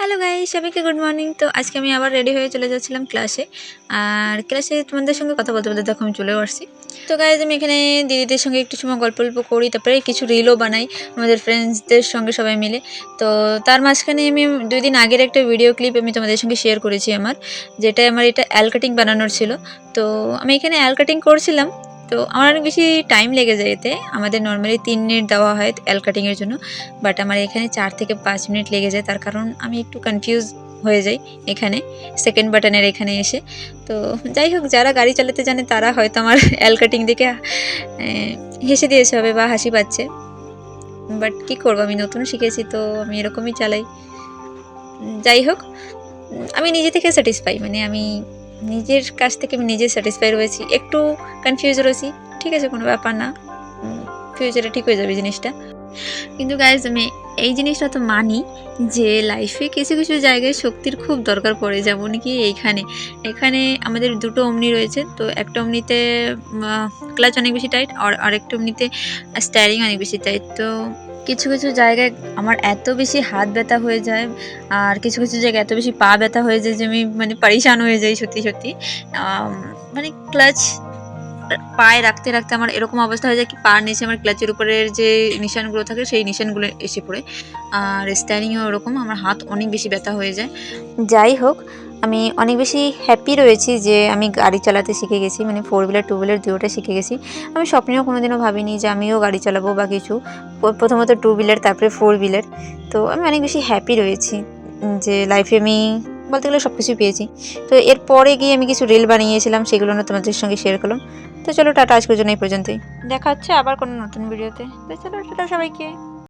Hello guys, সবাইকে good morning. তো আজকে আমি আবার রেডি হয়ে চলে যাচ্ছিলাম ক্লাসে। আর ক্লাসে তোমাদের সঙ্গে কথা বলতে বলতে দেখো আমি চলেও আসছি। তো গাইস, আমি এখানে দিদিদের সঙ্গে একটু সময় গল্প করি, তারপরে কিছু রিলও বানাই আমাদের ফ্রেন্ডসদের সঙ্গে সবাই মিলে। তো তার মাঝখানে আমি 2 দিন আগের একটা ভিডিও ক্লিপ আমি তোমাদের সঙ্গে শেয়ার করেছি যেটা আমার এটা অ্যাল কাটিং বানানোর ছিল। তো আমি এখানে অ্যাল কাটিং করছিলাম। তো আমার অনেক বেশি টাইম লেগে যায় এতে। আমাদের নর্মালি 3 মিনিট দেওয়া হয় অ্যাল কাটিংয়ের জন্য, বাট আমার এখানে 4 থেকে 5 মিনিট লেগে যায়। তার কারণ আমি একটু কনফিউজ হয়ে যাই এখানে সেকেন্ড বাটনের এখানে এসে। তো যাই হোক, যারা গাড়ি চালাতে জানে তারা হয়তো আমার অ্যাল কাটিং দেখে হেসে দিয়েছে হবে বা হাসি পাচ্ছে, বাট কী করবো, আমি নতুন শিখেছি তো আমি এরকমই চালাই। যাই হোক, আমি নিজে থেকে স্যাটিসফাই, মানে আমি নিজের কাছ থেকে আমি নিজে স্যাটিসফাই রয়েছি। একটু কনফিউজ রয়েছি, ঠিক আছে, কোনো ব্যাপার না, ফিউচারে ঠিক হয়ে যাবে জিনিসটা। কিন্তু গাইজ, আমি এই জিনিসটা তো মানি যে লাইফে কিছু কিছু জায়গায় শক্তির খুব দরকার পড়ে, যেমন কি এখানে আমাদের 2টো অমনি রয়েছে। তো একটা অমনিতে ক্লাচ অনেক বেশি টাইট, আর আরেকটা অমনিতে স্টিয়ারিং অনেক বেশি টাইট। তো কিছু কিছু জায়গায় আমার এত বেশি হাত ব্যথা হয়ে যায়, আর কিছু কিছু জায়গায় এত বেশি পা ব্যথা হয়ে যায় যে আমি মানে পরেশান হয়ে যাই সত্যি সত্যি। মানে ক্লাচ পায়ে রাখতে রাখতে আমার এরকম অবস্থা হয়ে যায় কি পার নিচে আমার ক্লাচের উপরের যে নিশানগুলো থাকে সেই নিশানগুলো এসে পড়ে। আর স্ট্যান্ডিংও ওরকম, আমার হাত অনেক বেশি ব্যথা হয়ে যায়। যাই হোক, আমি অনেক বেশি হ্যাপি রয়েছি যে আমি গাড়ি চালাতে শিখে গেছি, মানে 4 হুইলার 2 হুইলার দুটোটা শিখে গেছি। আমি স্বপ্নেও কোনোদিনও ভাবিনি যে আমিও গাড়ি চালাবো বা কিছু। প্রথমত 2 হুইলার, তারপরে 4 হুইলার। তো আমি অনেক বেশি হ্যাপি রয়েছি যে লাইফে আমি বলতে গেলে সব কিছুই পেয়েছি। তো এরপরে গিয়ে আমি কিছু রিল বানিয়েছিলাম, সেগুলো না তোমাদের সঙ্গে শেয়ার করলাম। তো চলো টাটা, আজকের জন্য এই পর্যন্তই। দেখা হচ্ছে আবার কোনো নতুন ভিডিওতে। তো চলো টাটা সবাইকে।